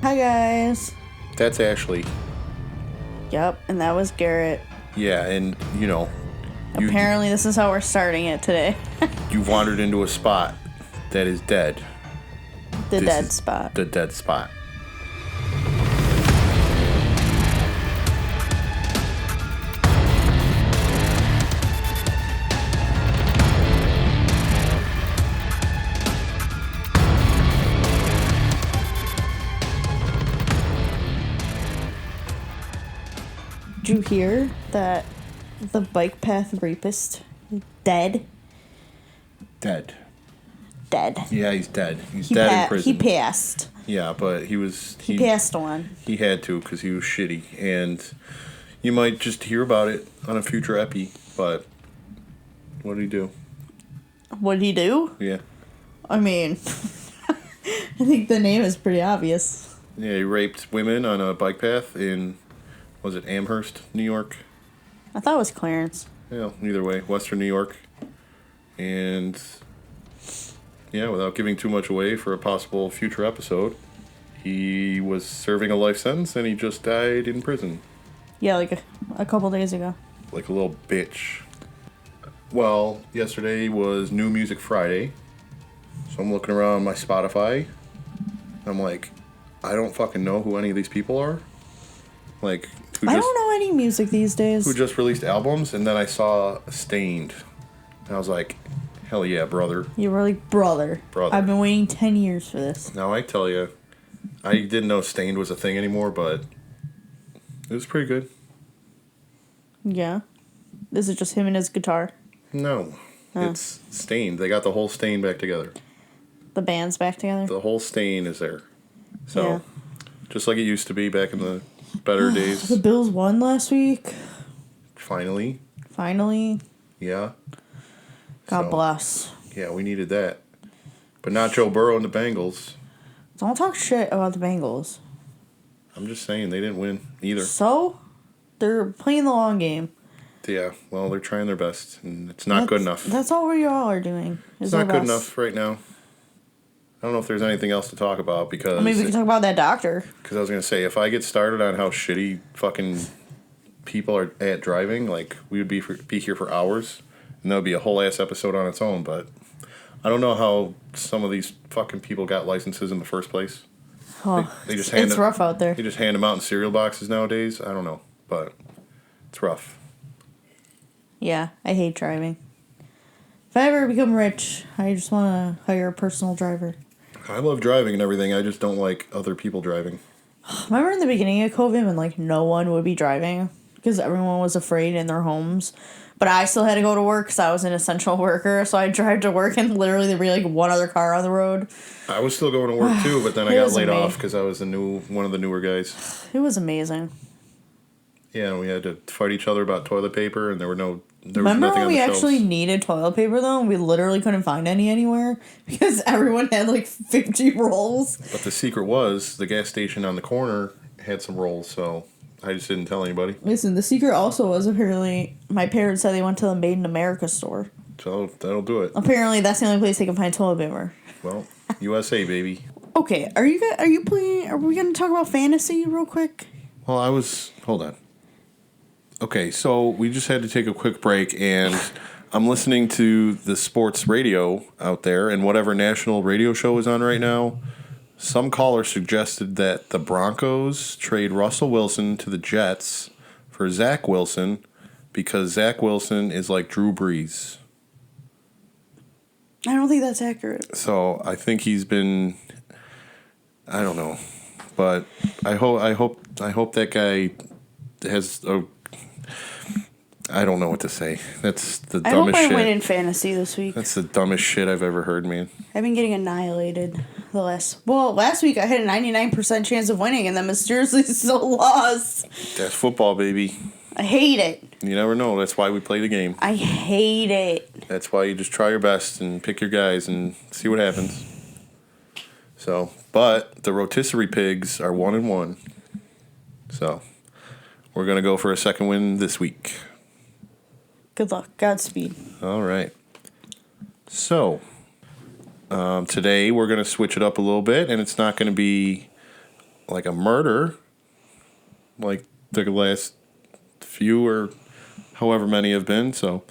Hi, guys. That's Ashley. Yep, and that was Garrett. Yeah, and, Apparently, this is how we're starting it today. You've wandered into a spot that is dead. The dead spot. The dead spot. Did you hear that the bike path rapist is dead? Dead. Dead. Yeah, he's dead. He's dead in prison. He passed. Yeah, but he passed on. He had to because he was shitty. And you might just hear about it on a future epi, but what did he do? What did he do? Yeah. I mean, I think the name is pretty obvious. Yeah, he raped women on a bike path in, was it Amherst, New York? I thought it was Clarence. Yeah, either way, Western New York. And yeah, without giving too much away for a possible future episode, he was serving a life sentence and he just died in prison. Yeah, like a couple days ago. Like a little bitch. Well, yesterday was New Music Friday, so I'm looking around my Spotify. I'm like, I don't fucking know who any of these people are. Like, I don't know any music these days. Who just released albums, and then I saw Stained. And I was like, hell yeah, brother. You were like, brother. I've been waiting 10 years for this. Now, I tell you, I didn't know Stained was a thing anymore, but it was pretty good. Yeah? This is just him and his guitar? No. It's Stained. They got the whole Stain back together. The band's back together? The whole Stain is there. So, yeah. Just like it used to be back in the better days. The Bills won last week. Finally. Yeah. God bless. Yeah, we needed that. But not Joe Burrow and the Bengals. Don't talk shit about the Bengals. I'm just saying, they didn't win either. So? They're playing the long game. Yeah, well, they're trying their best, and it's not good enough. That's all we all are doing. It's not good enough right now. I don't know if there's anything else to talk about, because... Maybe we can talk about that doctor. Because I was going to say, if I get started on how shitty fucking people are at driving, like, we would be here for hours, and that would be a whole ass episode on its own, but I don't know how some of these fucking people got licenses in the first place. Oh, it's rough out there. They just hand them out in cereal boxes nowadays. I don't know, but it's rough. Yeah, I hate driving. If I ever become rich, I just want to hire a personal driver. I love driving and everything. I just don't like other people driving. Remember in the beginning of COVID when, like, no one would be driving because everyone was afraid in their homes? But I still had to go to work because I was an essential worker. So I'd drive to work and literally there'd be, like, one other car on the road. I was still going to work, too, but then I got laid off because I was one of the newer guys. It was amazing. Yeah, and we had to fight each other about toilet paper, and there was nothing on the shelves. Remember when we actually needed toilet paper, though, and we literally couldn't find any anywhere? Because everyone had, like, 50 rolls. But the secret was, the gas station on the corner had some rolls, so I just didn't tell anybody. Listen, the secret also was apparently, my parents said they went to the Made in America store. So, that'll do it. Apparently, that's the only place they can find toilet paper. Well, USA, baby. Okay, are we going to talk about fantasy real quick? Well, hold on. Okay, so we just had to take a quick break, and I'm listening to the sports radio out there, and whatever national radio show is on right now, some caller suggested that the Broncos trade Russell Wilson to the Jets for Zach Wilson because Zach Wilson is like Drew Brees. I don't think that's accurate. So I think he's been, I don't know, but I hope that guy has a. I don't know what to say. That's the dumbest shit. I hope I win in fantasy this week. That's the dumbest shit I've ever heard, man. I've been getting annihilated last week I had a 99% chance of winning and then mysteriously still lost. That's football, baby. I hate it. You never know. That's why we play the game. I hate it. That's why you just try your best and pick your guys and see what happens. So, but the rotisserie pigs are 1-1. So, we're going to go for a second win this week. Good luck. Godspeed. All right. So, today we're going to switch it up a little bit, and it's not going to be like a murder, like the last few or however many have been. So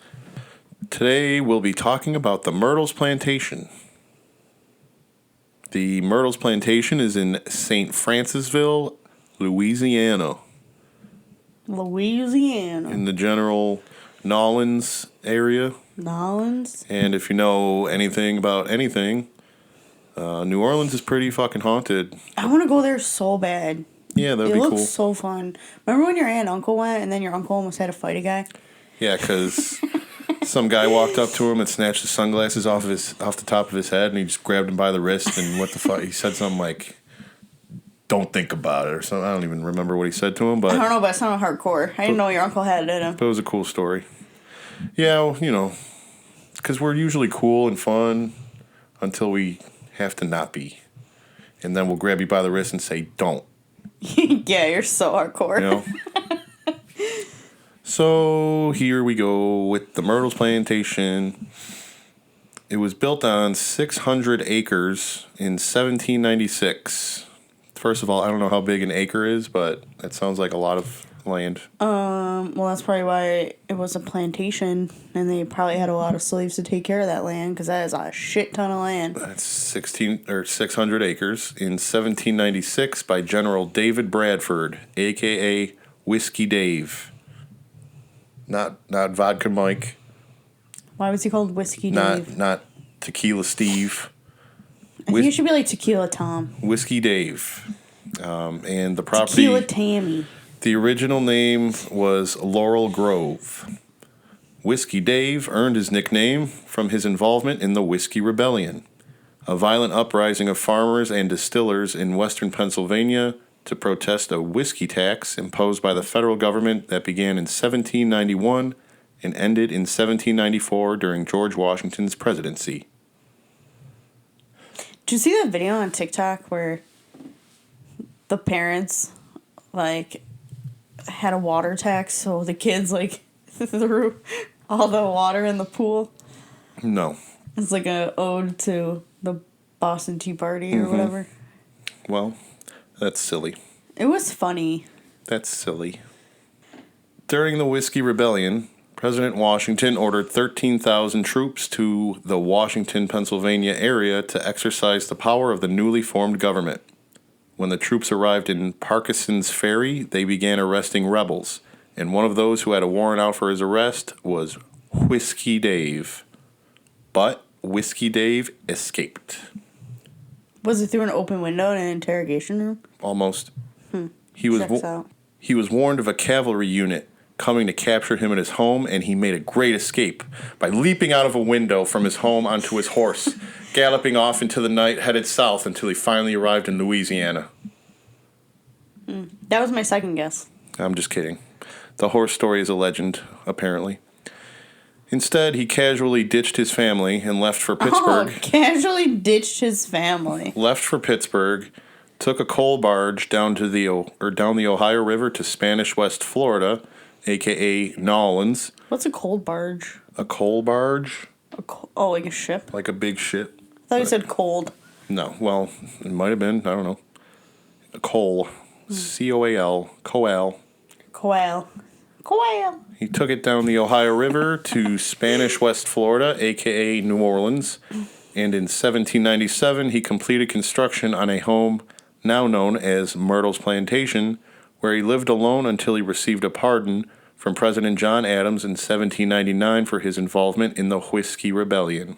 today we'll be talking about the Myrtles Plantation. The Myrtles Plantation is in St. Francisville, Louisiana. Louisiana. In the general Nolens area. Nolens? And if you know anything about anything, New Orleans is pretty fucking haunted. I want to go there so bad. Yeah, that'd be cool. It looks so fun. Remember when your aunt and uncle went and then your uncle almost had to fight a guy? Yeah, because some guy walked up to him and snatched his sunglasses off the top of his head, and he just grabbed him by the wrist, and what the fuck? He said something like, "Don't think about it," or something. I don't even remember what he said to him, but... I don't know, but it sounded hardcore. I didn't know your uncle had it in him. But it was a cool story. Yeah, well, you know, because we're usually cool and fun until we have to not be. And then we'll grab you by the wrist and say, "Don't." Yeah, you're so hardcore. You know? So here we go with the Myrtles Plantation. It was built on 600 acres in 1796. First of all, I don't know how big an acre is, but that sounds like a lot of land. Well, that's probably why it was a plantation, and they probably had a lot of slaves to take care of that land, because that is a shit ton of land. That's 600 acres in 1796 by General David Bradford, a.k.a. Whiskey Dave. Not Vodka Mike. Why was he called Whiskey Dave? Not Tequila Steve. I think it should be like Tequila Tom. Whiskey Dave. And the property... Tequila Tammy. The original name was Laurel Grove. Whiskey Dave earned his nickname from his involvement in the Whiskey Rebellion, a violent uprising of farmers and distillers in western Pennsylvania to protest a whiskey tax imposed by the federal government that began in 1791 and ended in 1794 during George Washington's presidency. Did you see that video on TikTok where the parents, like, had a water tax so the kids, like, threw all the water in the pool? No. It's like an ode to the Boston Tea Party or whatever. Well, that's silly. It was funny. That's silly. During the Whiskey Rebellion, President Washington ordered 13,000 troops to the Washington, Pennsylvania area to exercise the power of the newly formed government. When the troops arrived in Parkinson's Ferry, they began arresting rebels, and one of those who had a warrant out for his arrest was Whiskey Dave. But Whiskey Dave escaped. Was it through an open window in an interrogation room? Almost. He was warned of a cavalry unit coming to capture him at his home, and he made a great escape by leaping out of a window from his home onto his horse, galloping off into the night, headed south until he finally arrived in Louisiana. That was my second guess. I'm just kidding. The horse story is a legend, apparently. Instead, he casually ditched his family and left for Pittsburgh. Oh, casually ditched his family. Left for Pittsburgh, took a coal barge down the Ohio River to Spanish West Florida, a.k.a. Nolens. What's a coal barge? A coal barge? Like a ship? Like a big ship. I thought you said cold. No, well, it might have been. I don't know. A coal. C-O-A-L. Coal. Coal. He took it down the Ohio River to Spanish West Florida, a.k.a. New Orleans. And in 1797, he completed construction on a home now known as Myrtles Plantation, where he lived alone until he received a pardon from President John Adams in 1799 for his involvement in the Whiskey Rebellion.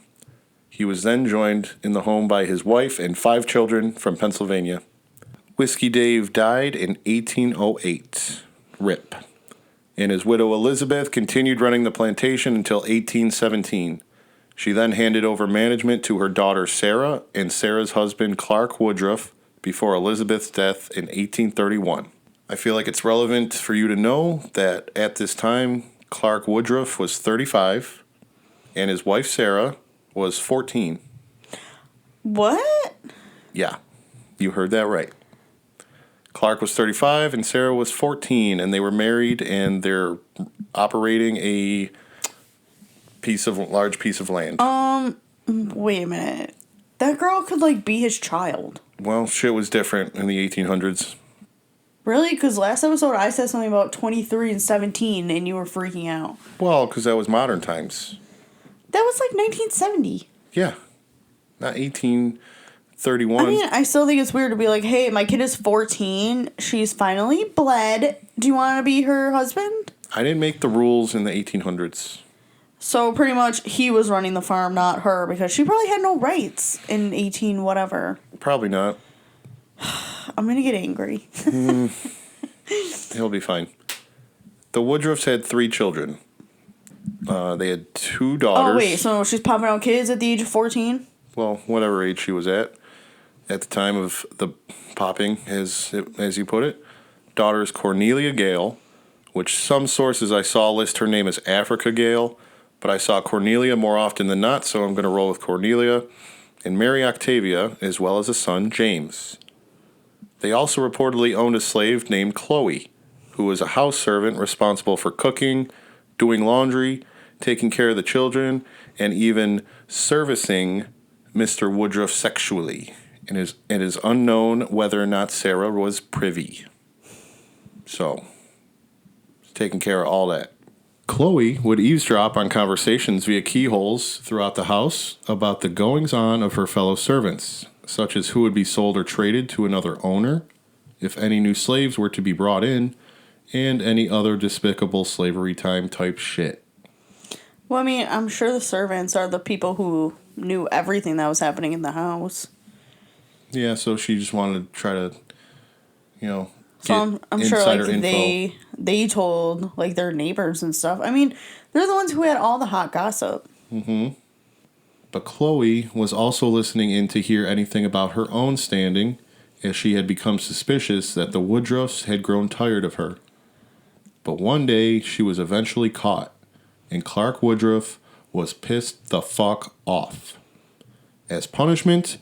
He was then joined in the home by his wife and 5 children from Pennsylvania. Whiskey Dave died in 1808. RIP. And his widow Elizabeth continued running the plantation until 1817. She then handed over management to her daughter Sarah and Sarah's husband Clark Woodruff before Elizabeth's death in 1831. I feel like it's relevant for you to know that at this time, Clark Woodruff was 35 and his wife Sarah was 14. What? Yeah, you heard that right. Clark was 35 and Sarah was 14, and they were married, and they're operating a large piece of land. Wait a minute. That girl could, like, be his child. Well, shit was different in the 1800s. Really? Because last episode I said something about 23 and 17 and you were freaking out. Well, because that was modern times. That was like 1970. Yeah. Not 1831. I mean, I still think it's weird to be like, hey, my kid is 14. She's finally bled. Do you want to be her husband? I didn't make the rules in the 1800s. So pretty much he was running the farm, not her, because she probably had no rights in 18 whatever. Probably not. I'm going to get angry. He'll be fine. The Woodruffs had 3 children. They had 2 daughters. Oh, wait, so she's popping out kids at the age of 14? Well, whatever age she was at the time of the popping, as you put it. Daughter is Cornelia Gale, which some sources I saw list her name as Africa Gale, but I saw Cornelia more often than not, so I'm going to roll with Cornelia. And Mary Octavia, as well as a son, James. They also reportedly owned a slave named Chloe, who was a house servant responsible for cooking, doing laundry, taking care of the children, and even servicing Mr. Woodruff sexually. And it is unknown whether or not Sarah was privy. So, taking care of all that. Chloe would eavesdrop on conversations via keyholes throughout the house about the goings-on of her fellow servants, such as who would be sold or traded to another owner, if any new slaves were to be brought in, and any other despicable slavery time type shit. Well, I mean, I'm sure the servants are the people who knew everything that was happening in the house. Yeah, so she just wanted to try to, So I'm sure like info. they told like their neighbors and stuff. I mean, they're the ones who had all the hot gossip. Mm-hmm. But Chloe was also listening in to hear anything about her own standing, as she had become suspicious that the Woodruffs had grown tired of her. But one day she was eventually caught, and Clark Woodruff was pissed the fuck off. As punishment,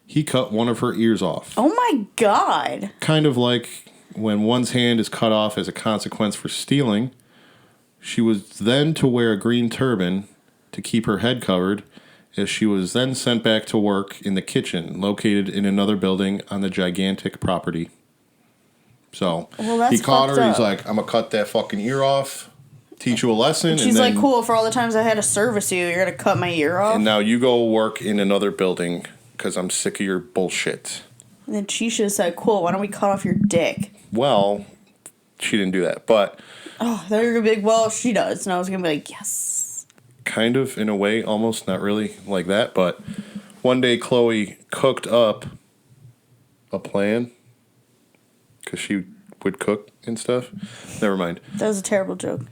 he cut one of her ears off. Oh my god. Kind of like when one's hand is cut off as a consequence for stealing. She was then to wear a green turban to keep her head covered, as she was then sent back to work in the kitchen located in another building on the gigantic property. So he caught her. He's like, I'm going to cut that fucking ear off, teach you a lesson. And she's like, cool, for all the times I had to service you, you're going to cut my ear off? And now you go work in another building because I'm sick of your bullshit. And then she should have said, cool, why don't we cut off your dick? Well, she didn't do that, but... Oh, I thought you were going to be like, well, she does. And I was going to be like, yes. Kind of, in a way, almost, not really like that, but one day Chloe cooked up a plan, because she would cook and stuff. Never mind. That was a terrible joke.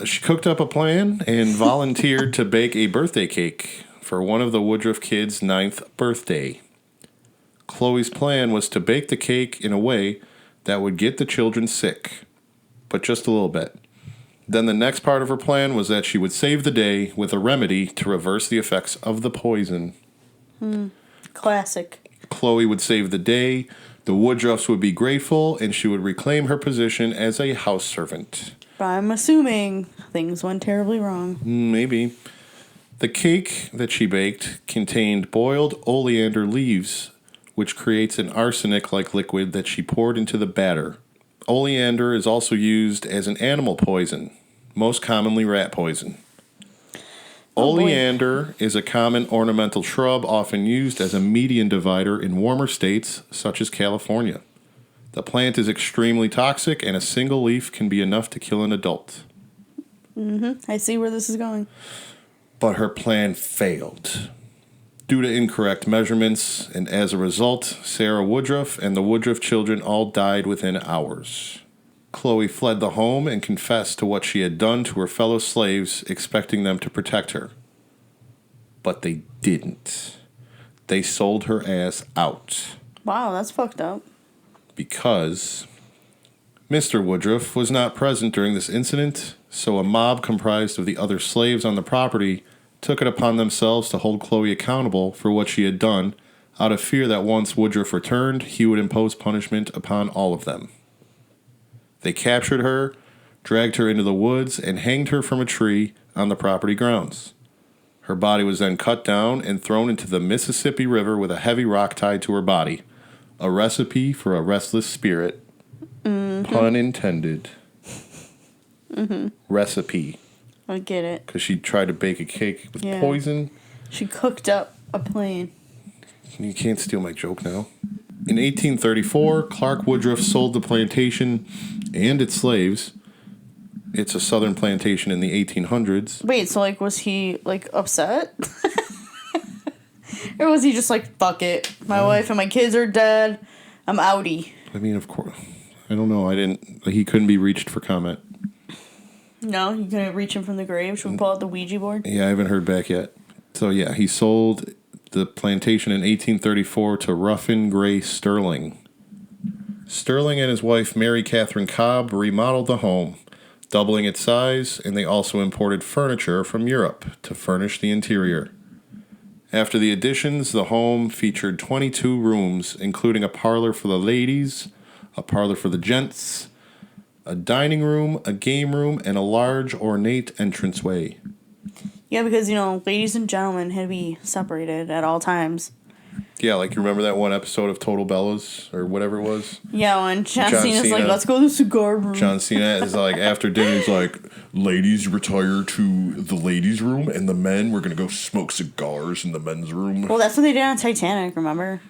She cooked up a plan and volunteered to bake a birthday cake for one of the Woodruff kids' 9th birthday. Chloe's plan was to bake the cake in a way that would get the children sick, but just a little bit. Then the next part of her plan was that she would save the day with a remedy to reverse the effects of the poison. Classic. Chloe would save the day, the Woodruffs would be grateful, and she would reclaim her position as a house servant. But I'm assuming things went terribly wrong. Maybe. The cake that she baked contained boiled oleander leaves, which creates an arsenic-like liquid that she poured into the batter. Oleander is also used as an animal poison, most commonly rat poison. Oleander is a common ornamental shrub often used as a median divider in warmer states such as California. The plant is extremely toxic, and a single leaf can be enough to kill an adult. I see where this is going. But her plan failed due to incorrect measurements, and as a result, Sarah Woodruff and the Woodruff children all died within hours. Chloe fled the home and confessed to what she had done to her fellow slaves, expecting them to protect her. But they didn't. They sold her ass out. Wow, that's fucked up. Because Mr. Woodruff was not present during this incident, so a mob comprised of the other slaves on the property took it upon themselves to hold Chloe accountable for what she had done, out of fear that once Woodruff returned, he would impose punishment upon all of them. They captured her, dragged her into the woods, and hanged her from a tree on the property grounds. Her body was then cut down and thrown into the Mississippi River with a heavy rock tied to her body, a recipe for a restless spirit. Pun intended. Recipe. I get it. Because she tried to bake a cake with poison. She cooked up a plane. You can't steal my joke now. In 1834, Clark Woodruff sold the plantation and its slaves. It's a southern plantation in the 1800s. Wait, so, like, was he, like, upset? Or was he just like, fuck it. My wife and my kids are dead. I'm outie. I mean, of course. I don't know. He couldn't be reached for comment. No, you couldn't reach him from the grave. Should we pull out the Ouija board? Yeah, I haven't heard back yet. So, yeah, he sold the plantation in 1834 to Ruffin Gray Sterling. Sterling and his wife, Mary Catherine Cobb, remodeled the home, doubling its size, and they also imported furniture from Europe to furnish the interior. After the additions, the home featured 22 rooms, including a parlor for the ladies, a parlor for the gents, a dining room, a game room, and a large ornate entranceway. Yeah, because, ladies and gentlemen had to be separated at all times. Yeah, like you remember that one episode of Total Bellas, or whatever it was? Yeah, when John Cena's like, let's go to the cigar room. John Cena is like, after dinner, he's like, ladies, retire to the ladies' room, and the men, we're going to go smoke cigars in the men's room. Well, that's what they did on Titanic, remember?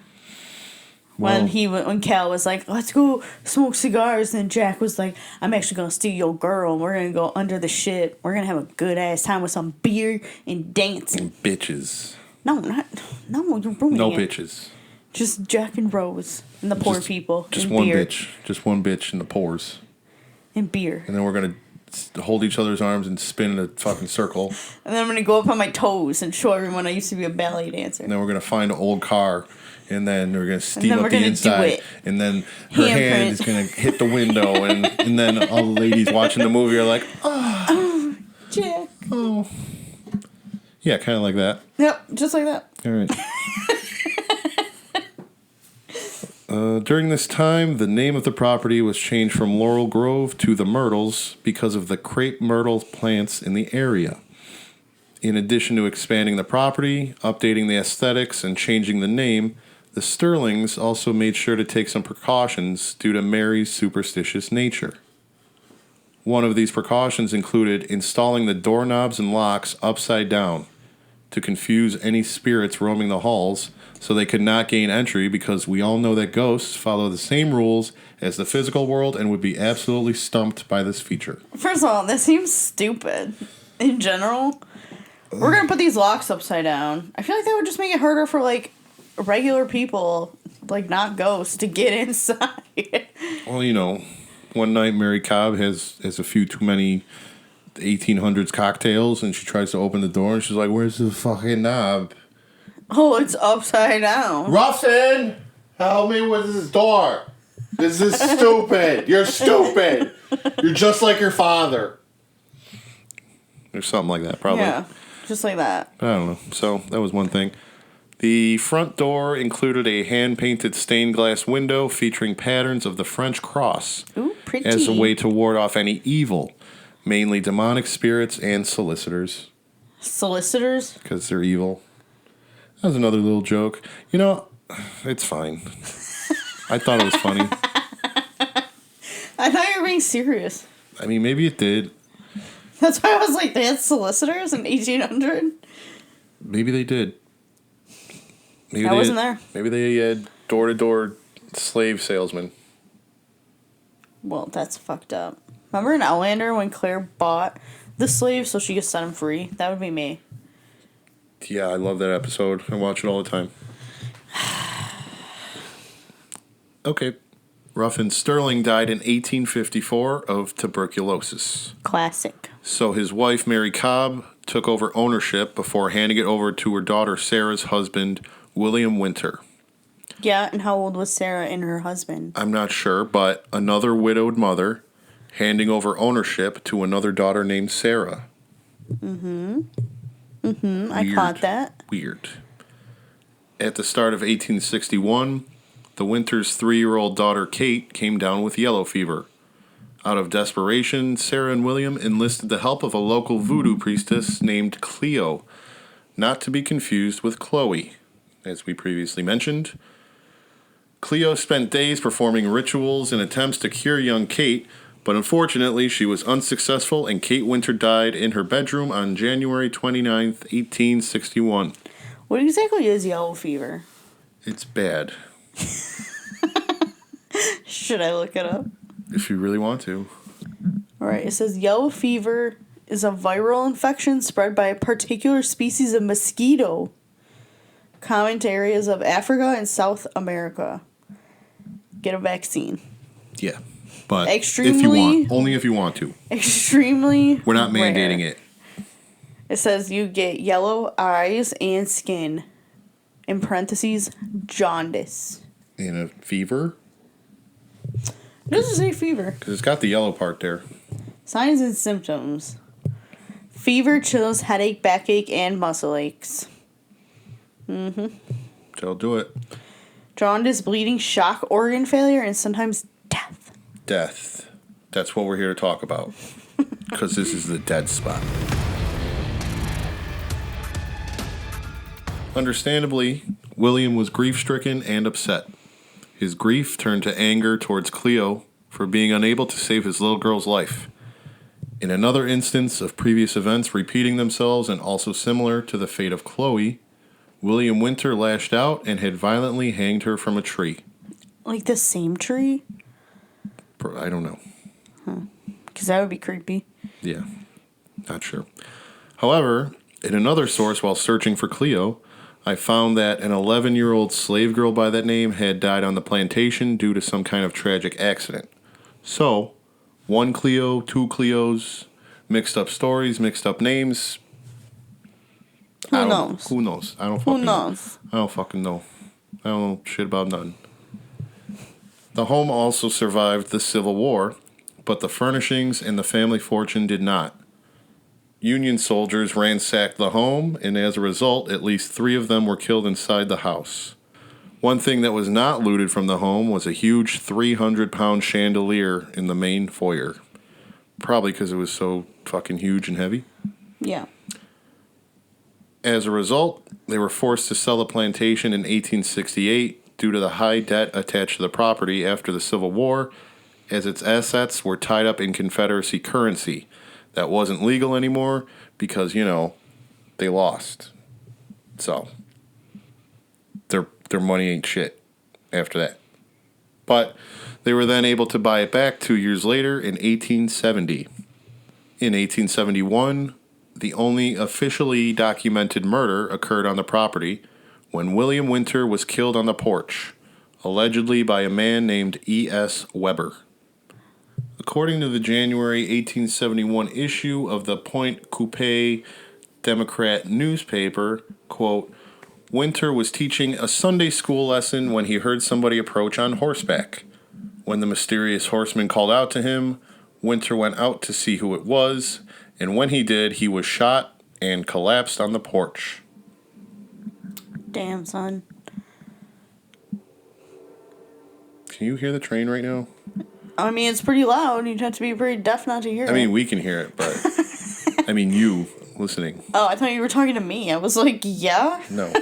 When Cal was like, let's go smoke cigars, and Jack was like, I'm actually going to steal your girl, and we're going to go under the ship. We're going to have a good-ass time with some beer and dancing. And bitches. No, you're ruining No it. bitches. Just Jack and Rose and the poor people. Just and one beer. bitch. Just one bitch in the pores. And beer. And then we're going to hold each other's arms and spin in a fucking circle. And then I'm going to go up on my toes and show everyone I used to be a ballet dancer. And then we're going to find an old car. And then we're going to steam up the inside. And then her hand is going to hit the window. and then all the ladies watching the movie are like, oh, Jack. Oh. Yeah, kind of like that. Yep, just like that. All right. During this time, the name of the property was changed from Laurel Grove to the Myrtles because of the crepe myrtle plants in the area. In addition to expanding the property, updating the aesthetics, and changing the name, the Sterlings also made sure to take some precautions due to Mary's superstitious nature. One of these precautions included installing the doorknobs and locks upside down to confuse any spirits roaming the halls so they could not gain entry, because we all know that ghosts follow the same rules as the physical world and would be absolutely stumped by this feature. First of all, that seems stupid in general. We're going to put these locks upside down. I feel like that would just make it harder for, like, regular people, like, not ghosts, to get inside. Well, one night Mary Cobb has a few too many 1800s cocktails, and she tries to open the door, and she's like, where's the fucking knob? Oh, it's upside down. Ruffin! Help me with this door. This is stupid. You're stupid. You're just like your father. Or something like that, probably. Yeah, just like that. I don't know. So, that was one thing. The front door included a hand-painted stained glass window featuring patterns of the French cross. Ooh, pretty. As a way to ward off any evil, mainly demonic spirits and solicitors. Solicitors? Because they're evil. That was another little joke. It's fine. I thought it was funny. I thought you were being serious. I mean, maybe it did. That's why I was like, they had solicitors in 1800? Maybe they did. Maybe I wasn't there. Maybe they had door-to-door slave salesmen. Well, that's fucked up. Remember in Outlander when Claire bought the slave so she could set him free? That would be me. Yeah, I love that episode. I watch it all the time. Okay. Ruffin Sterling died in 1854 of tuberculosis. Classic. So his wife, Mary Cobb, took over ownership before handing it over to her daughter Sarah's husband, William Winter. Yeah, and how old was Sarah and her husband? I'm not sure, but another widowed mother handing over ownership to another daughter named Sarah. I caught that. Weird. At the start of 1861, the Winters' 3-year-old daughter Kate came down with yellow fever. Out of desperation, Sarah and William enlisted the help of a local voodoo priestess named Cleo, not to be confused with Chloe. As we previously mentioned, Cleo spent days performing rituals in attempts to cure young Kate, but unfortunately she was unsuccessful and Kate Winter died in her bedroom on January 29th, 1861. What exactly is yellow fever? It's bad. Should I look it up? If you really want to. Alright, it says yellow fever is a viral infection spread by a particular species of mosquito common to areas of Africa and South America. Get a vaccine. Yeah. But Extremely, if you want. Only if you want to. Extremely We're not rare. mandating it. It says you get yellow eyes and skin. In parentheses, jaundice. And a fever? It doesn't say fever. Because it's got the yellow part there. Signs and symptoms. Fever, chills, headache, backache, and muscle aches. So I'll do it. Jaundice, bleeding, shock, organ failure, and sometimes death. Death. That's what we're here to talk about. Because this is the dead spot. Understandably, William was grief-stricken and upset. His grief turned to anger towards Cleo for being unable to save his little girl's life. In another instance of previous events repeating themselves and also similar to the fate of Chloe, William Winter lashed out and had violently hanged her from a tree. Like the same tree? I don't know. Because that would be creepy. Yeah, not sure. However, in another source while searching for Cleo, I found that an 11-year-old slave girl by that name had died on the plantation due to some kind of tragic accident. So, one Cleo, two Cleos, mixed up stories, mixed up names. Who knows? Who knows? I don't fucking know. Who knows? I don't fucking know. I don't know shit about nothing. The home also survived the Civil War, but the furnishings and the family fortune did not. Union soldiers ransacked the home, and as a result, at least 3 of them were killed inside the house. One thing that was not looted from the home was a huge 300-pound chandelier in the main foyer. Probably because it was so fucking huge and heavy. Yeah. As a result, they were forced to sell the plantation in 1868 due to the high debt attached to the property after the Civil War, as its assets were tied up in Confederacy currency. That wasn't legal anymore because, they lost. So, their money ain't shit after that. But they were then able to buy it back 2 years later in 1870. In 1871, the only officially documented murder occurred on the property when William Winter was killed on the porch, allegedly by a man named E.S. Weber. According to the January 1871 issue of the Point Coupé Democrat newspaper, quote, Winter was teaching a Sunday school lesson when he heard somebody approach on horseback. When the mysterious horseman called out to him, Winter went out to see who it was, and when he did, he was shot and collapsed on the porch. Damn, son. Can you hear the train right now? I mean, it's pretty loud. You'd have to be pretty deaf not to hear it. I mean, we can hear it, but I mean, you listening. Oh, I thought you were talking to me. I was like, yeah? No.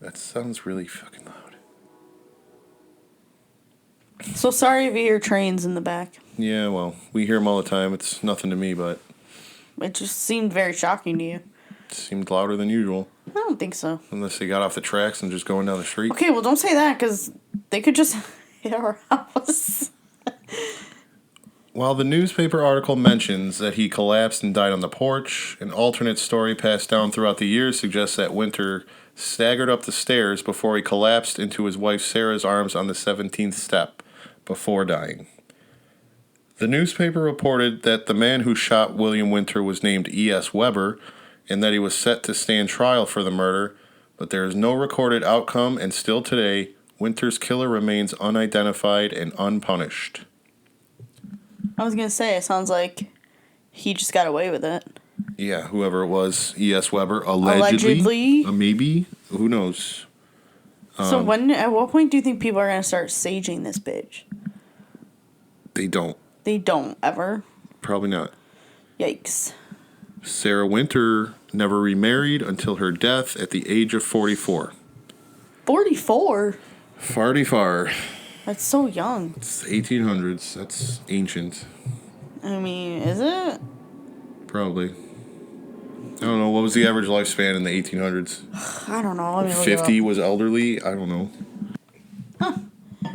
That sounds really fucking loud. So sorry if you hear trains in the back. Yeah, well, we hear them all the time. It's nothing to me, but It just seemed very shocking to you. it seemed louder than usual. I don't think so. Unless they got off the tracks and just going down the street. Okay, well, don't say that, because they could just hit our house. While the newspaper article mentions that he collapsed and died on the porch, an alternate story passed down throughout the years suggests that Winter staggered up the stairs before he collapsed into his wife Sarah's arms on the 17th step before dying. The newspaper reported that the man who shot William Winter was named E.S. Weber and that he was set to stand trial for the murder, but there is no recorded outcome, and still today, Winter's killer remains unidentified and unpunished. I was going to say, it sounds like he just got away with it. Yeah, whoever it was, E.S. Weber, allegedly. Maybe. Who knows? So at what point do you think people are going to start saging this bitch? They don't. They don't, ever. Probably not. Yikes. Sarah Winter never remarried until her death at the age of 44. 44? Farty far. That's so young. It's 1800s. That's ancient. I mean, is it? Probably. I don't know. What was the average lifespan in the 1800s? I don't know. Let me look 50 it up. was elderly? I don't know.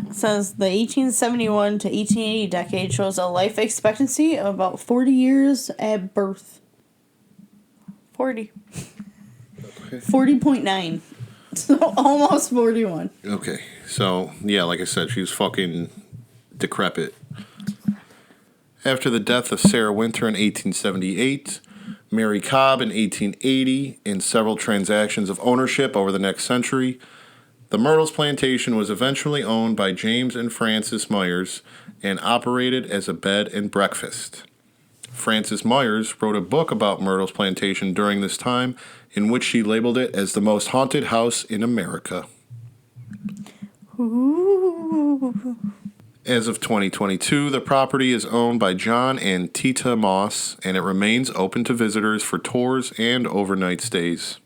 It says the 1871 to 1880 decade shows a life expectancy of about 40 years at birth. 40. Okay. 40.9. So almost 41. Okay. So, yeah, like I said, she was fucking decrepit. After the death of Sarah Winter in 1878, Mary Cobb in 1880, and several transactions of ownership over the next century, the Myrtles Plantation was eventually owned by James and Frances Myers and operated as a bed and breakfast. Frances Myers wrote a book about Myrtles Plantation during this time in which she labeled it as the most haunted house in America. Ooh. As of 2022, the property is owned by John and Tita Moss, and it remains open to visitors for tours and overnight stays.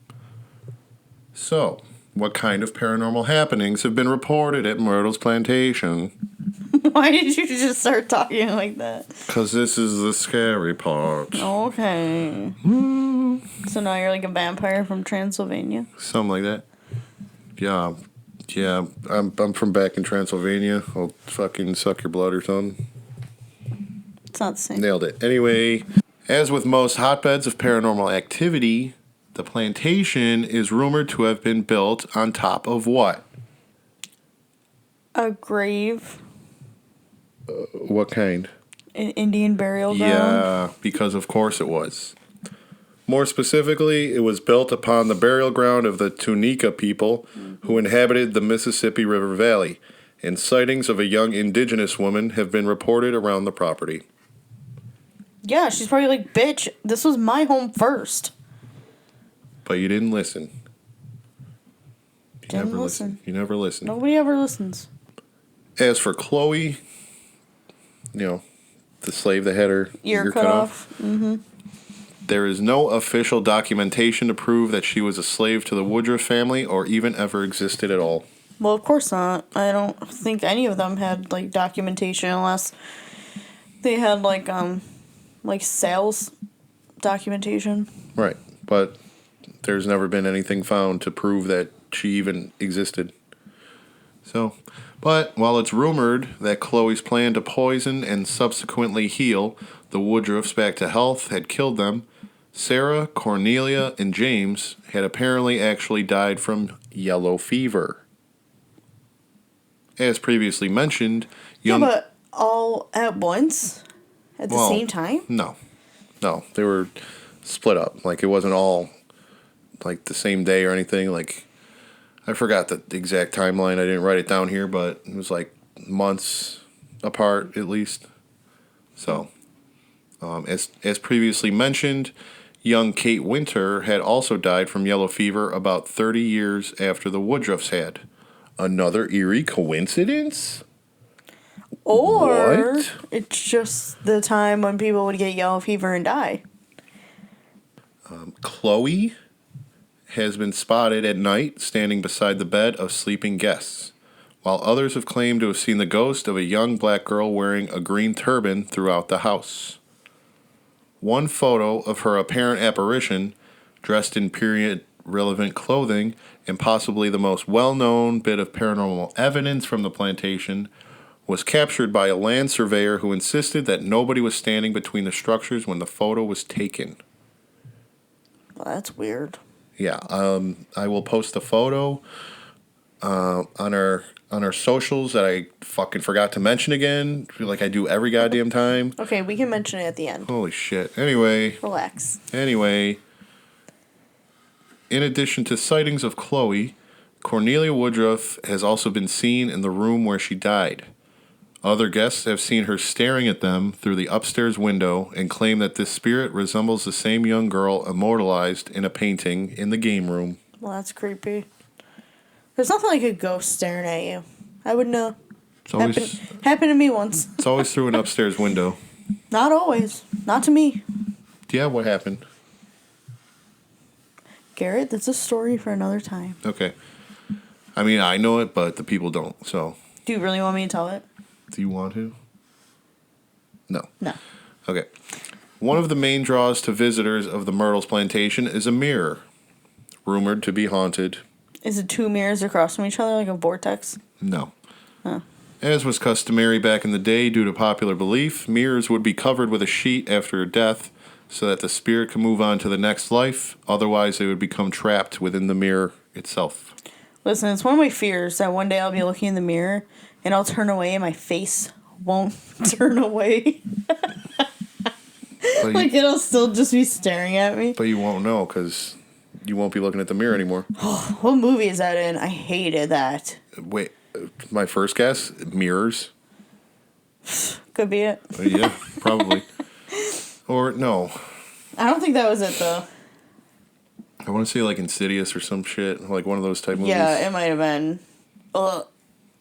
So, what kind of paranormal happenings have been reported at Myrtles Plantation? Why did you just start talking like that? Because this is the scary part. Okay. So now you're like a vampire from Transylvania? Something like that. Yeah. Yeah, I'm from back in Transylvania. I'll fucking suck your blood or something. It's not the same. Nailed it. Anyway, as with most hotbeds of paranormal activity, the plantation is rumored to have been built on top of what? A grave. What kind? An Indian burial ground. Yeah, because of course it was. More specifically, it was built upon the burial ground of the Tunica people who inhabited the Mississippi River Valley, and sightings of a young indigenous woman have been reported around the property. Yeah, she's probably like, bitch, this was my home first. But you didn't listen. You Didn't never listen. You never listened. Nobody ever listens. As for Chloe, the slave that had her Ear cut off. Mm-hmm. There is no official documentation to prove that she was a slave to the Woodruff family or even ever existed at all. Well, of course not. I don't think any of them had, like, documentation unless they had, like sales documentation. Right, but there's never been anything found to prove that she even existed. So, but while it's rumored that Chloe's plan to poison and subsequently heal the Woodruffs back to health had killed them, Sarah, Cornelia, and James had apparently actually died from yellow fever. As previously mentioned, Yeah, but all at once? At the same time? No, they were split up. Like, it wasn't all, like, the same day or anything. Like, I forgot the exact timeline. I didn't write it down here, but it was, like, months apart, at least. So, as previously mentioned, young Kate Winter had also died from yellow fever about 30 years after the Woodruffs had. Another eerie coincidence? Or What? it's just the time when people would get yellow fever and die. Chloe has been spotted at night standing beside the bed of sleeping guests, while others have claimed to have seen the ghost of a young black girl wearing a green turban throughout the house. One photo of her apparent apparition, dressed in period-relevant clothing, and possibly the most well-known bit of paranormal evidence from the plantation, was captured by a land surveyor who insisted that nobody was standing between the structures when the photo was taken. Well, that's weird. Yeah, I will post a photo on our socials that I fucking forgot to mention again, like I do every goddamn time. Okay, we can mention it at the end. Holy shit. Anyway, Relax. in addition to sightings of Chloe, Cornelia Woodruff has also been seen in the room where she died. Other guests have seen her staring at them through the upstairs window and claim that this spirit resembles the same young girl immortalized in a painting in the game room. Well, that's creepy. There's nothing like a ghost staring at you. I would know. It's always, Happened to me once. it's always through an upstairs window. Not always. Not to me. Yeah, what happened? Garrett, that's a story for another time. Okay. I mean, I know it, but the people don't. So, Do you really want me to tell it? do you want to? No. No. Okay. One of the main draws to visitors of the Myrtles Plantation is a mirror, rumored to be haunted. Is it two mirrors across from each other like a vortex? No. As was customary back in the day due to popular belief, mirrors would be covered with a sheet after death so that the spirit could move on to the next life. Otherwise, they would become trapped within the mirror itself. Listen, it's one of my fears that one day I'll be looking in the mirror and I'll turn away and my face won't turn away. Like it'll still just be staring at me. But you won't know because you won't be looking at the mirror anymore. What movie is that in? I hated that. Wait, my first guess, mirrors. Could be it. Yeah, probably. Or no. I don't think that was it though. I want to say like Insidious or some shit, like one of those type movies. Yeah, it might have been. Ugh.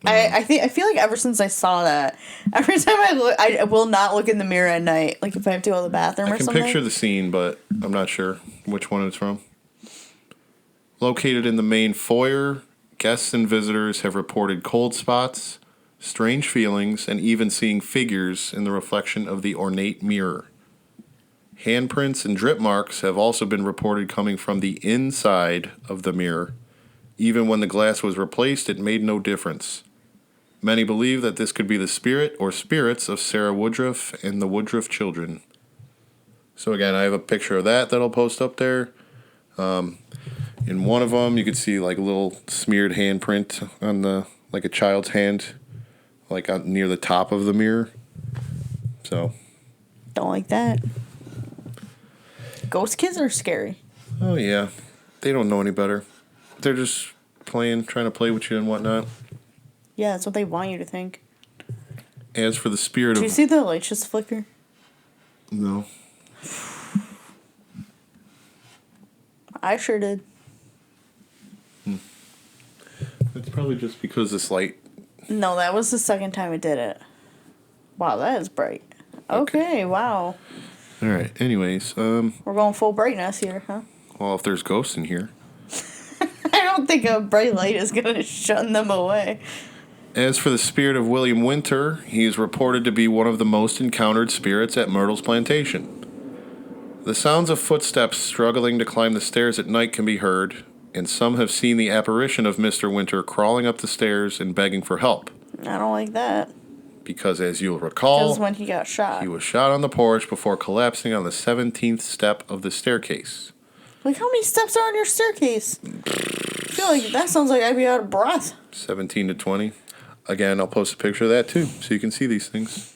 I feel like ever since I saw that, every time I look, I will not look in the mirror at night. Like if I have to go to the bathroom or I can something. picture the scene, but I'm not sure which one it's from. Located in the main foyer, guests and visitors have reported cold spots, strange feelings, and even seeing figures in the reflection of the ornate mirror. Handprints and drip marks have also been reported coming from the inside of the mirror. Even when the glass was replaced, it made no difference. Many believe that this could be the spirit or spirits of Sarah Woodruff and the Woodruff children. So again, I have a picture of that I'll post up there. In one of them, you could see like a little smeared handprint on the, like a child's hand, like near the top of the mirror. So. Don't like that. Ghost kids are scary. Oh yeah, they don't know any better. They're just trying to play with you and whatnot. Yeah, that's what they want you to think. As for the spirit Do you see the lights just flicker? No. I sure did. It's probably just because this light. No, that was the second time it did it. Wow, that is bright. Okay, wow. All right. Anyways, We're going full brightness here, huh? well, if there's ghosts in here. I don't think a bright light is going to shun them away. As for the spirit of William Winter, he is reported to be one of the most encountered spirits at Myrtles Plantation. The sounds of footsteps struggling to climb the stairs at night can be heard, and some have seen the apparition of Mr. Winter crawling up the stairs and begging for help. I don't like that. Because as you'll recall, Because when he got shot. he was shot on the porch before collapsing on the 17th step of the staircase. Like, how many steps are on your staircase? I feel like that sounds like I'd be out of breath. 17 to 20. Again, I'll post a picture of that too, so you can see these things.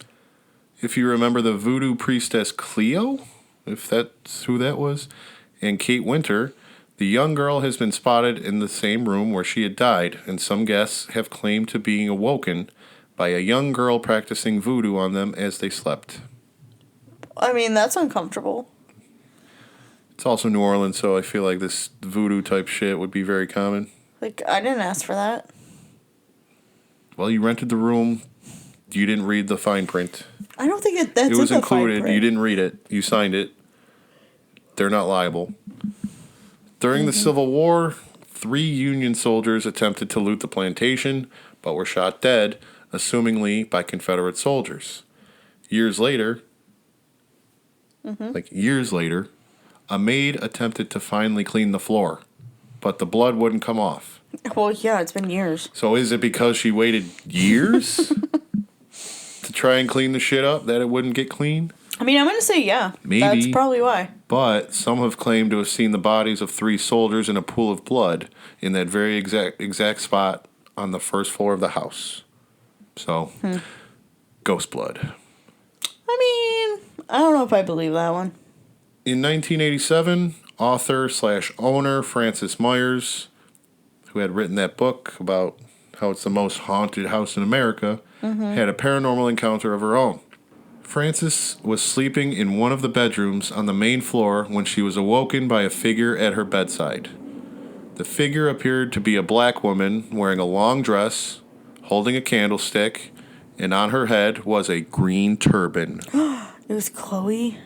If you remember the voodoo priestess Cleo, if that's who that was, and Kate Winter, the young girl has been spotted in the same room where she had died, and some guests have claimed to being awoken by a young girl practicing voodoo on them as they slept. I mean, that's uncomfortable. It's also New Orleans, so I feel like this voodoo type shit would be very common. Like, I didn't ask for that. Well, you rented the room. You didn't read the fine print. I don't think that's It was in the fine included. print. You didn't read it. You signed it. They're not liable. During the Civil War, 3 Union soldiers attempted to loot the plantation, but were shot dead, assumingly by Confederate soldiers. Years later, a maid attempted to finally clean the floor, but the blood wouldn't come off. Well, yeah, it's been years. So is it because she waited years to try and clean the shit up that it wouldn't get clean? I mean, I'm going to say yeah. Maybe. That's probably why. But some have claimed to have seen the bodies of 3 soldiers in a pool of blood in that very exact spot on the first floor of the house. So, ghost blood. I mean, I don't know if I believe that one. In 1987, author/owner Frances Myers, who had written that book about how it's the most haunted house in America, had a paranormal encounter of her own. Frances was sleeping in one of the bedrooms on the main floor when she was awoken by a figure at her bedside. The figure appeared to be a black woman wearing a long dress, holding a candlestick, and on her head was a green turban. It was Chloe.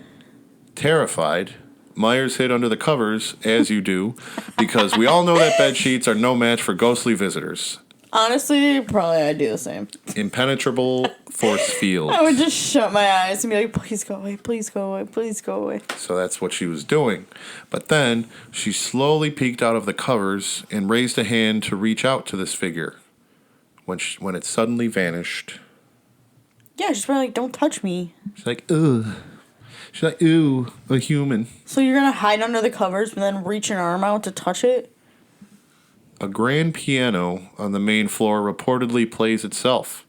Terrified, Myers hid under the covers, as you do, because we all know that bed sheets are no match for ghostly visitors. Honestly, probably I'd do the same. Impenetrable force field. I would just shut my eyes and be like, please go away, please go away, please go away. So that's what she was doing. But then she slowly peeked out of the covers and raised a hand to reach out to this figure. When it suddenly vanished. Yeah, she's probably like, don't touch me. She's like, ugh. She's like, ooh, a human. So you're going to hide under the covers and then reach an arm out to touch it? A grand piano on the main floor reportedly plays itself.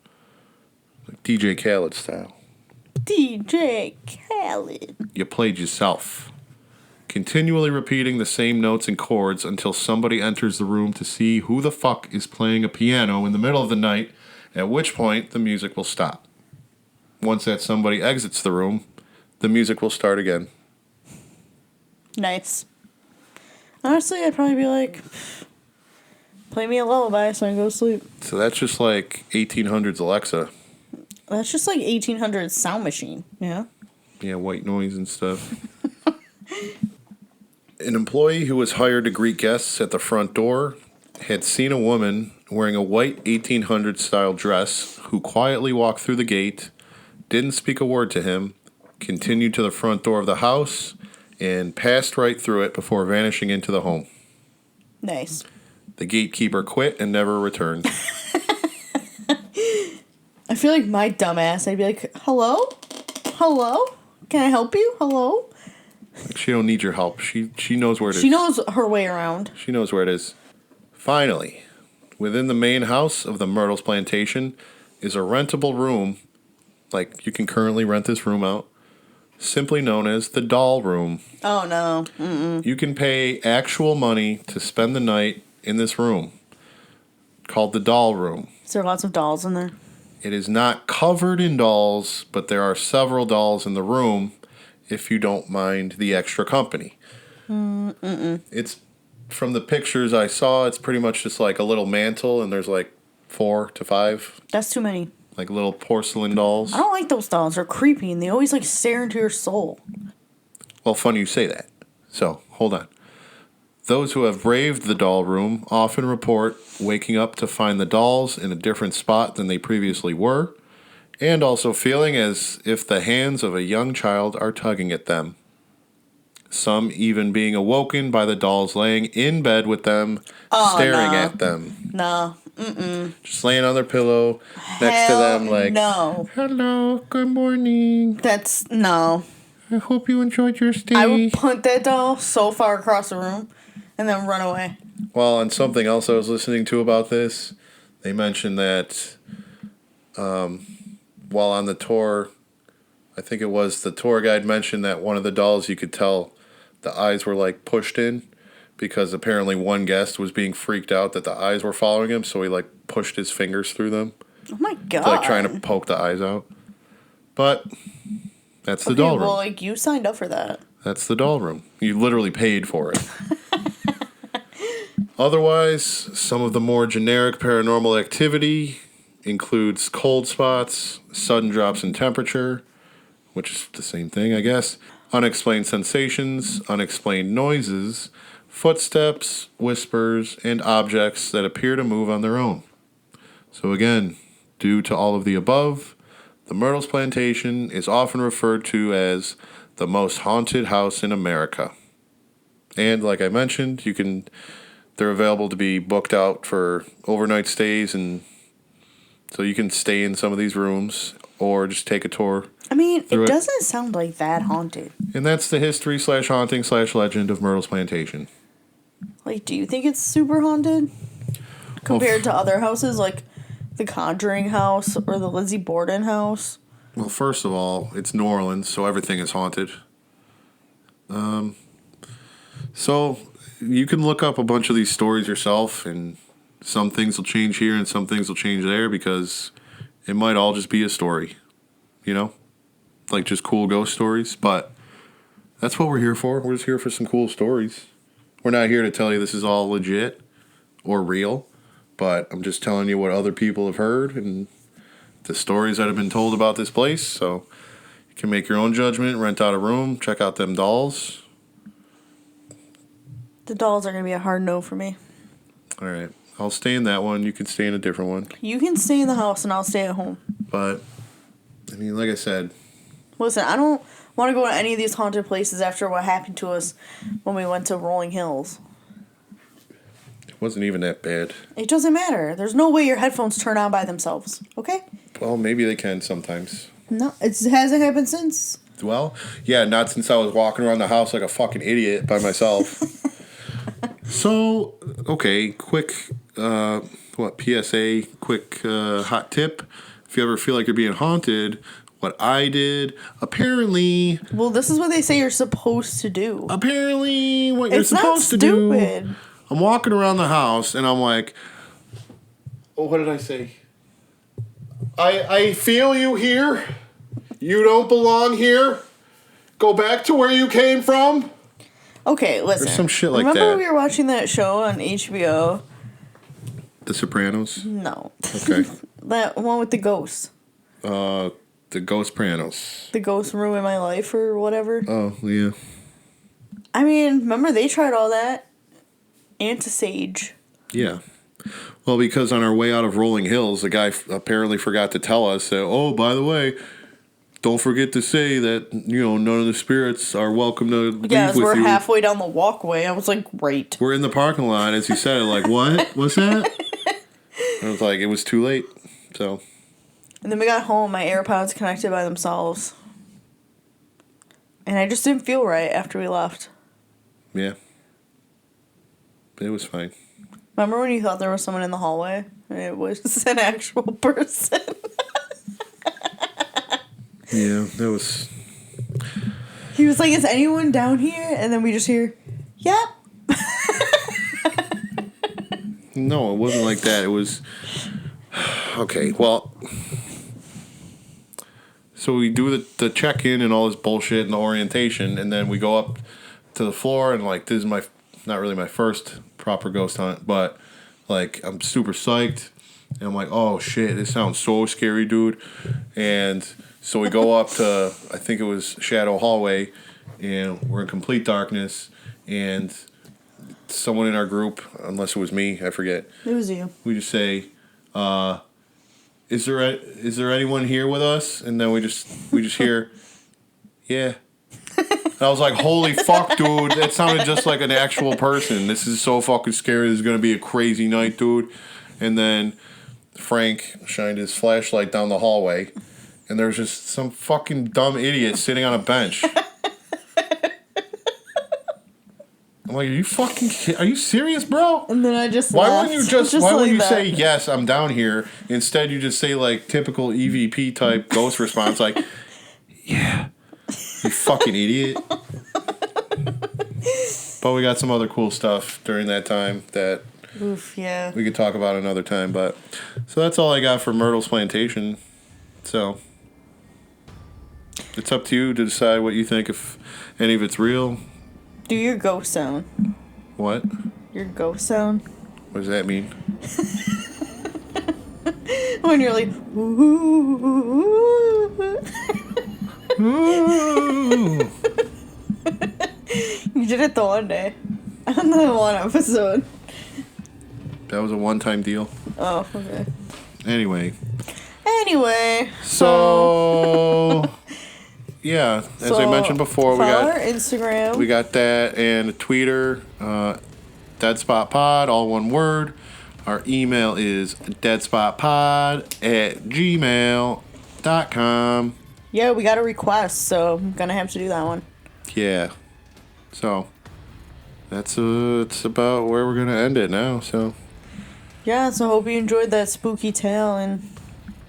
Like DJ Khaled style. DJ Khaled. You played yourself. Continually repeating the same notes and chords until somebody enters the room to see who the fuck is playing a piano in the middle of the night, at which point the music will stop. Once that somebody exits the room, the music will start again. Nice. Honestly, I'd probably be like, play me a lullaby so I can go to sleep. So that's just like 1800s Alexa. That's just like 1800s sound machine, yeah? Yeah, white noise and stuff. An employee who was hired to greet guests at the front door had seen a woman wearing a white 1800s style dress who quietly walked through the gate, didn't speak a word to him, continued to the front door of the house, and passed right through it before vanishing into the home. Nice. The gatekeeper quit and never returned. I feel like my dumbass, I'd be like, hello? Hello? Can I help you? Hello? Like, she don't need your help. She knows where it is. She knows her way around. She knows where it is. Finally, within the main house of the Myrtles Plantation is a rentable room, like you can currently rent this room out, simply known as the doll room. Oh, no. Mm-mm. You can pay actual money to spend the night in this room, called the doll room. Is there lots of dolls in there? It is not covered in dolls, but there are several dolls in the room if you don't mind the extra company. It's, from the pictures I saw, it's pretty much just like a little mantle, and there's like 4 to 5. That's too many. Like little porcelain dolls. I don't like those dolls. They're creepy, and they always like stare into your soul. Well, funny you say that. So, hold on. Those who have braved the doll room often report waking up to find the dolls in a different spot than they previously were, and also feeling as if the hands of a young child are tugging at them. Some even being awoken by the dolls laying in bed with them, staring at them. No. Just laying on their pillow next to them like, no. hello, good morning. That's, no. I hope you enjoyed your stay. I would punt that doll so far across the room and then run away. Well, and something else I was listening to about this, they mentioned that while on the tour, I think it was the tour guide mentioned that one of the dolls you could tell the eyes were like pushed in because apparently one guest was being freaked out that the eyes were following him, so he like pushed his fingers through them. Oh my god. Like trying to poke the eyes out. But that's the doll room. Well, like you signed up for that. That's the doll room. You literally paid for it. Otherwise, some of the more generic paranormal activity includes cold spots, sudden drops in temperature, which is the same thing, I guess, unexplained sensations, unexplained noises, footsteps, whispers, and objects that appear to move on their own. So again, due to all of the above, the Myrtles Plantation is often referred to as the most haunted house in America. And like I mentioned, they're available to be booked out for overnight stays, and so you can stay in some of these rooms or just take a tour. I mean, it doesn't sound like that haunted. And that's the history/haunting/legend of Myrtles Plantation. Like, do you think it's super haunted? Compared to other houses, like the Conjuring house or the Lizzie Borden house? Well, first of all, it's New Orleans, so everything is haunted. So you can look up a bunch of these stories yourself, and some things will change here and some things will change there because it might all just be a story, you know? Like just cool ghost stories, but that's what we're here for. We're just here for some cool stories. We're not here to tell you this is all legit or real, but I'm just telling you what other people have heard and the stories that have been told about this place, so you can make your own judgment, rent out a room, check out them dolls, The dolls are going to be a hard no for me. All right. I'll stay in that one. You can stay in a different one. You can stay in the house and I'll stay at home. But, I mean, like I said. Listen, I don't want to go to any of these haunted places after what happened to us when we went to Rolling Hills. It wasn't even that bad. It doesn't matter. There's no way your headphones turn on by themselves. Okay? Well, maybe they can sometimes. No, it hasn't happened since. Well, yeah, not since I was walking around the house like a fucking idiot by myself. So, okay, quick, PSA, quick hot tip. If you ever feel like you're being haunted, what I did, apparently... Well, this is what they say you're supposed to do. Apparently, what you're supposed to do... It's not stupid. I'm walking around the house, and I'm like... Oh, what did I say? I feel you here. You don't belong here. Go back to where you came from. Okay, listen. There's some shit like that. Remember we were watching that show on HBO? The Sopranos? No. Okay. That one with the ghosts. The Ghost Pranos. The ghost ruined my life or whatever. Oh, yeah. I mean, remember they tried all that? Anti-sage. Yeah. Well, because on our way out of Rolling Hills, the guy apparently forgot to tell us that, oh, by the way, don't forget to say that, none of the spirits are welcome to leave with you. Yeah, as we're halfway down the walkway. I was like, great. We're in the parking lot as he said it, like, what? What's that? And I was like, it was too late, so... And then we got home, my AirPods connected by themselves. And I just didn't feel right after we left. Yeah. It was fine. Remember when you thought there was someone in the hallway? It was an actual person. Yeah, that was... He was like, is anyone down here? And then we just hear, yep. No, it wasn't like that. It was... Okay, well... So we do the check-in and all this bullshit and the orientation, and then we go up to the floor, and, like, this is not really my first proper ghost hunt, but, like, I'm super psyched, and I'm like, oh, shit, this sounds so scary, dude. And so we go up to, I think it was Shadow Hallway, and we're in complete darkness, and someone in our group, unless it was me, I forget. It was you. We just say, is there anyone here with us? And then we just hear, yeah. And I was like, holy fuck, dude. That sounded just like an actual person. This is so fucking scary. This is going to be a crazy night, dude. And then Frank shined his flashlight down the hallway, and there was just some fucking dumb idiot sitting on a bench. I'm like, are you serious, bro? And then I just why laughed. wouldn't you say, yes, I'm down here? Instead, you just say, like, typical EVP type ghost response, like, yeah, you fucking idiot. But we got some other cool stuff during that time that yeah. we could talk about another time. But so that's all I got for Myrtles Plantation. So it's up to you to decide what you think, if any of it's real. Do your ghost sound. What? Your ghost sound. What does that mean? When you're like, ooh. You did it the one day. On the one episode. That was a one-time deal. Oh, okay. Anyway. So... Yeah, as I mentioned before, we got our Instagram. We got that, and a Twitter, Deadspotpod, all one word. Our email is deadspotpod@gmail.com. Yeah, we got a request, so I'm gonna have to do that one. Yeah. So that's it's about where we're gonna end it now. So yeah, so hope you enjoyed that spooky tale, and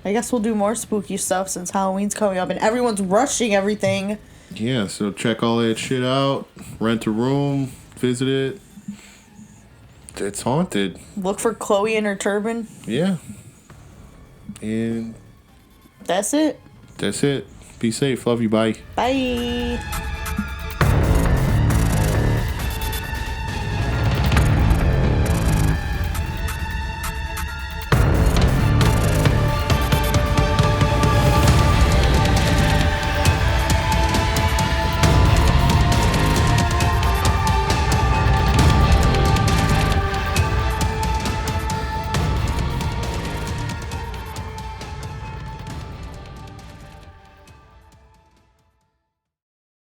I guess we'll do more spooky stuff since Halloween's coming up and everyone's rushing everything. Yeah, so check all that shit out. Rent a room, visit it. It's haunted. Look for Chloe in her turban. Yeah. And that's it. Be safe. Love you. Bye. Bye.